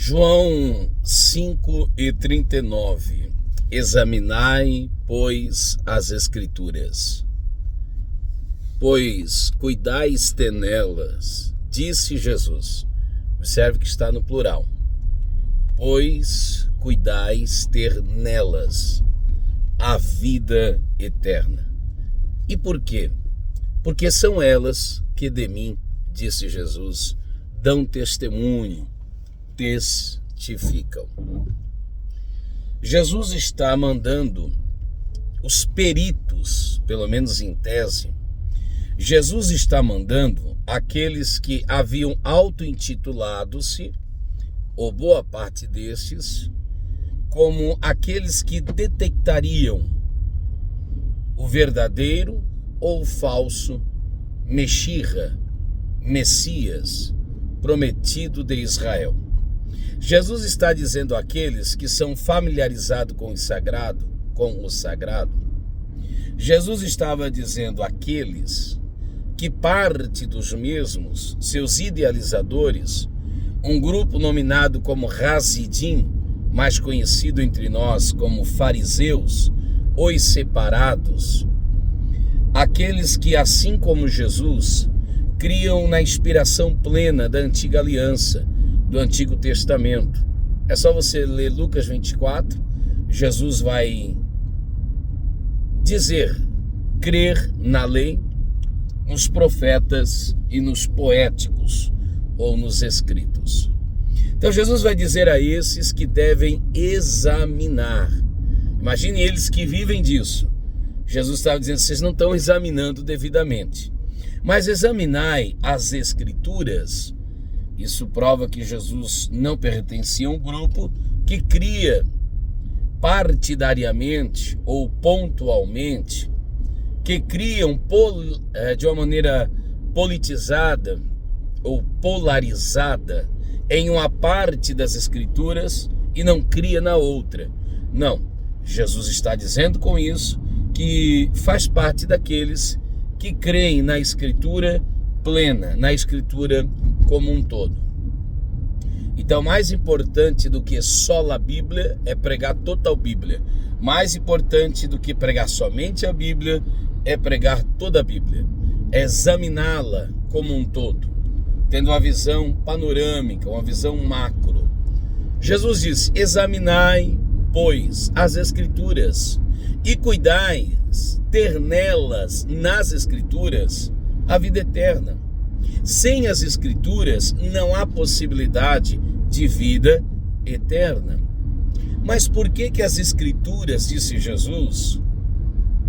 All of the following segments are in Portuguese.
João 5:39. Examinai, pois, as Escrituras, pois cuidais ter nelas, disse Jesus. Observe que está no plural. Pois cuidais ter nelas a vida eterna. E por quê? Porque são elas que de mim, disse Jesus, dão testemunho, testificam. Jesus está mandando os peritos, pelo menos em tese, Jesus está mandando aqueles que haviam auto-intitulado-se, ou boa parte destes, como aqueles que detectariam o verdadeiro ou o falso Messias, prometido de Israel. Jesus está dizendo àqueles que são familiarizados com o sagrado, Jesus estava dizendo àqueles que parte dos mesmos, seus idealizadores, um grupo nominado como Hasidim, mais conhecido entre nós como fariseus, os separados, aqueles que, assim como Jesus, criam na inspiração plena da antiga aliança, do Antigo Testamento. É só você ler Lucas 24, Jesus vai dizer, crer na lei, nos profetas e nos poéticos, ou nos escritos. Então Jesus vai dizer a esses que devem examinar. Imagine eles que vivem disso. Jesus estava dizendo, vocês não estão examinando devidamente. Mas examinai as Escrituras. Isso prova que Jesus não pertencia a um grupo que cria partidariamente ou pontualmente, que criam de uma maneira politizada ou polarizada em uma parte das Escrituras e não cria na outra. Não, Jesus está dizendo com isso que faz parte daqueles que creem na Escritura plena, na Escritura como um todo. Então, mais importante do que só a Bíblia é pregar toda a Bíblia. Mais importante do que pregar somente a Bíblia é pregar toda a Bíblia. É examiná-la como um todo, tendo uma visão panorâmica, uma visão macro. Jesus disse, examinai, pois, as Escrituras e cuidai ter nelas, nas Escrituras, a vida eterna. Sem as Escrituras não há possibilidade de vida eterna. Mas por que as Escrituras, disse Jesus,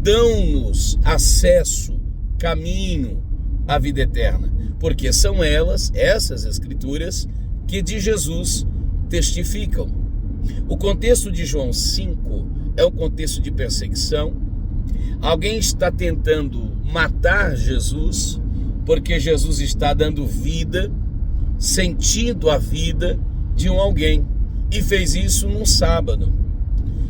dão-nos acesso, caminho à vida eterna? Porque são elas, essas Escrituras, que de Jesus testificam. O contexto de João 5 é um contexto de perseguição. Alguém está tentando matar Jesus, porque Jesus está dando vida, sentindo a vida de alguém, e fez isso num sábado.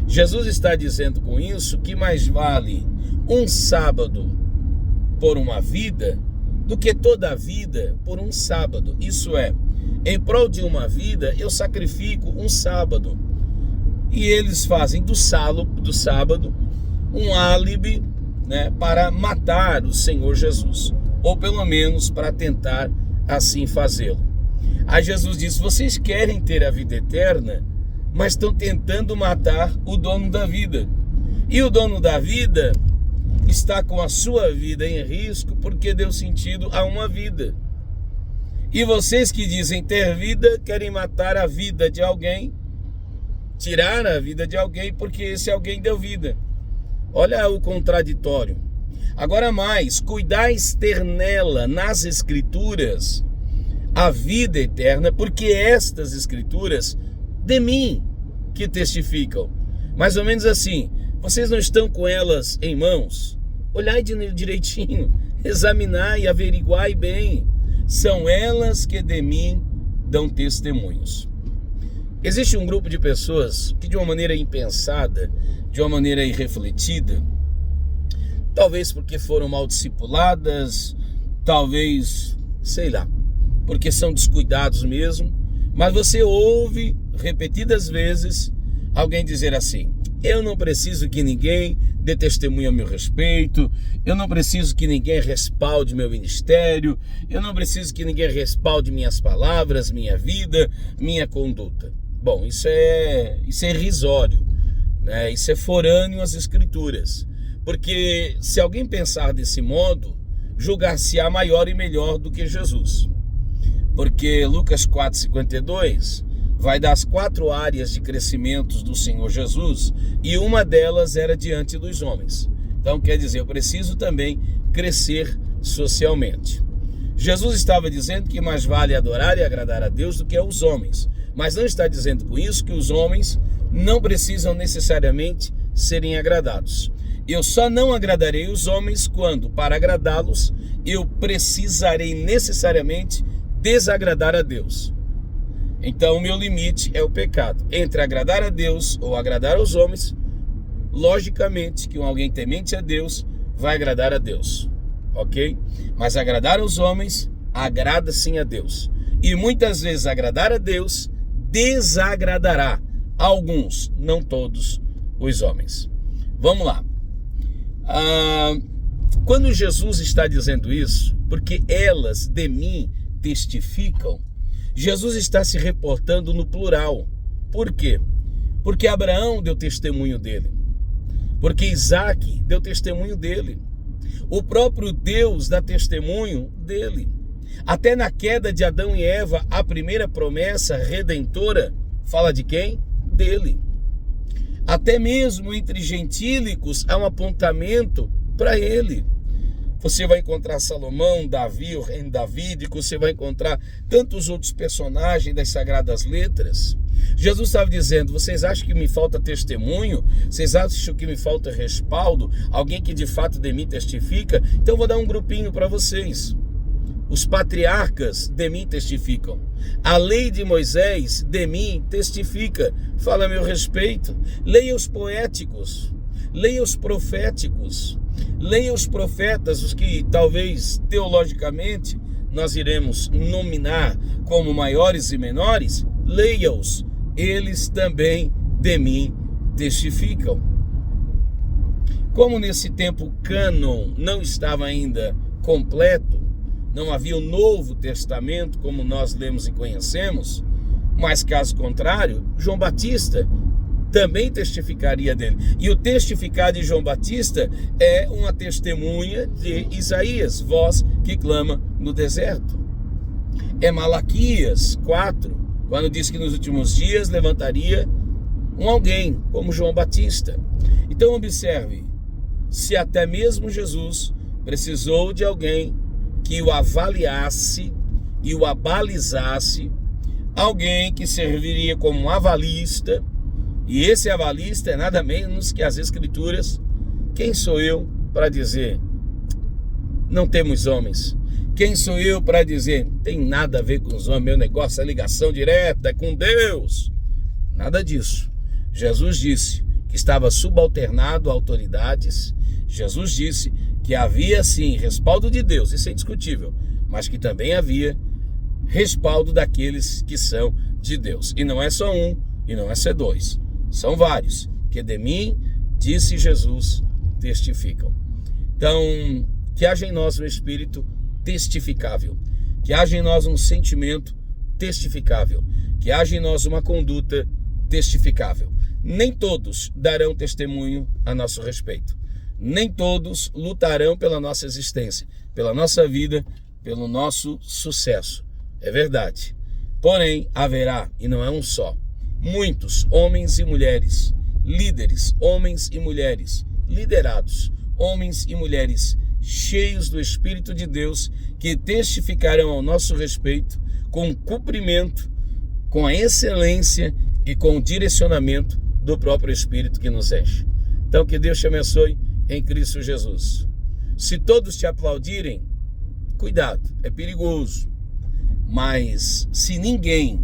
Jesus está dizendo com isso que mais vale um sábado por uma vida do que toda a vida por um sábado. Isso é, em prol de uma vida eu sacrifico um sábado. E eles fazem do sábado um álibi, para matar o Senhor Jesus, ou pelo menos para tentar assim fazê-lo. Aí Jesus disse, vocês querem ter a vida eterna, mas estão tentando matar o dono da vida. E o dono da vida está com a sua vida em risco porque deu sentido a uma vida. E vocês que dizem ter vida, querem matar a vida de alguém, tirar a vida de alguém porque esse alguém deu vida. Olha o contraditório. Agora mais, cuidais ter nela, nas Escrituras, a vida eterna, porque estas Escrituras de mim que testificam. Mais ou menos assim, vocês não estão com elas em mãos? Olhai direitinho, examinai e averiguai bem. São elas que de mim dão testemunhos. Existe um grupo de pessoas que de uma maneira impensada, de uma maneira irrefletida, talvez porque foram mal discipuladas, talvez, sei lá, porque são descuidados mesmo, Mas você ouve repetidas vezes alguém dizer assim: eu não preciso que ninguém dê testemunho a meu respeito, eu não preciso que ninguém respalde meu ministério, eu não preciso que ninguém respalde minhas palavras, minha vida, minha conduta. Bom, isso é irrisório, né? Isso é forâneo às Escrituras, porque se alguém pensar desse modo, julgar-se-á maior e melhor do que Jesus. Porque Lucas 4,52 vai dar as 4 áreas de crescimento do Senhor Jesus, e uma delas era diante dos homens. Então quer dizer, eu preciso também crescer socialmente. Jesus estava dizendo que mais vale adorar e agradar a Deus do que aos homens, mas não está dizendo com isso que os homens não precisam necessariamente serem agradados. Eu só não agradarei os homens quando, para agradá-los, eu precisarei necessariamente desagradar a Deus. Então o meu limite é o pecado. Entre agradar a Deus ou agradar aos homens, logicamente que alguém temente a Deus vai agradar a Deus, ok? Mas agradar aos homens, agrada sim a Deus. E muitas vezes agradar a Deus desagradará alguns, não todos os homens. Vamos lá. Quando Jesus está dizendo isso, porque elas de mim testificam, Jesus está se reportando no plural. Por quê? Porque Abraão deu testemunho dele. Porque Isaac deu testemunho dele. O próprio Deus dá testemunho dele. Até na queda de Adão e Eva, a primeira promessa redentora fala de quem? Dele. Até mesmo entre gentílicos há um apontamento para ele. Você vai encontrar Salomão, Davi, o rei Davídico, você vai encontrar tantos outros personagens das Sagradas Letras. Jesus estava dizendo: vocês acham que me falta testemunho? Vocês acham que me falta respaldo? Alguém que de fato de mim testifica? Então eu vou dar um grupinho para vocês. Os patriarcas de mim testificam. A lei de Moisés de mim testifica, fala a meu respeito. Leia os poéticos, leia os proféticos, leia os profetas, os que talvez teologicamente nós iremos nominar como maiores e menores. Leia-os, eles também de mim testificam. Como nesse tempo o cânon não estava ainda completo, não havia o Novo Testamento como nós lemos e conhecemos, mas caso contrário, João Batista também testificaria dele. E o testificar de João Batista é uma testemunha de Isaías, voz que clama no deserto. É Malaquias 4, quando diz que nos últimos dias levantaria alguém como João Batista. Então observe, se até mesmo Jesus precisou de alguém que o avaliasse e o abalizasse, alguém que serviria como um avalista, e esse avalista é nada menos que as Escrituras. Quem sou eu para dizer não temos homens? Quem sou eu para dizer tem nada a ver com os homens, meu negócio é ligação direta, é com Deus? Nada disso. Jesus disse que estava subalternado a autoridades. Jesus disse que havia sim respaldo de Deus, isso é indiscutível, mas que também havia respaldo daqueles que são de Deus. E não é só um, e não é só dois, são vários, que de mim, disse Jesus, testificam. Então, que haja em nós um espírito testificável, que haja em nós um sentimento testificável, que haja em nós uma conduta testificável. Nem todos darão testemunho a nosso respeito. Nem todos lutarão pela nossa existência, pela nossa vida, pelo nosso sucesso. É verdade. Porém, haverá, e não é um só, muitos homens e mulheres, líderes, homens e mulheres, liderados, homens e mulheres cheios do Espírito de Deus, que testificarão ao nosso respeito com o cumprimento, com a excelência e com o direcionamento do próprio Espírito que nos enche. Então, que Deus te abençoe em Cristo Jesus. Se todos te aplaudirem, cuidado, é perigoso. Mas se ninguém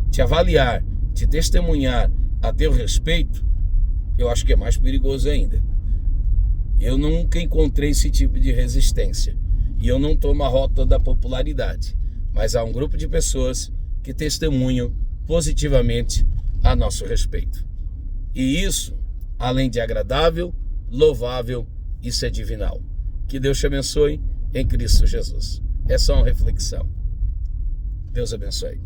te avaliar, te testemunhar a teu respeito, eu acho que é mais perigoso ainda. Eu nunca encontrei esse tipo de resistência. E eu não tomo a rota da popularidade. mas há um grupo de pessoas que testemunham positivamente a nosso respeito. E isso, além de agradável, louvável, isso é divinal. Que Deus te abençoe em Cristo Jesus. É só uma reflexão. Deus abençoe.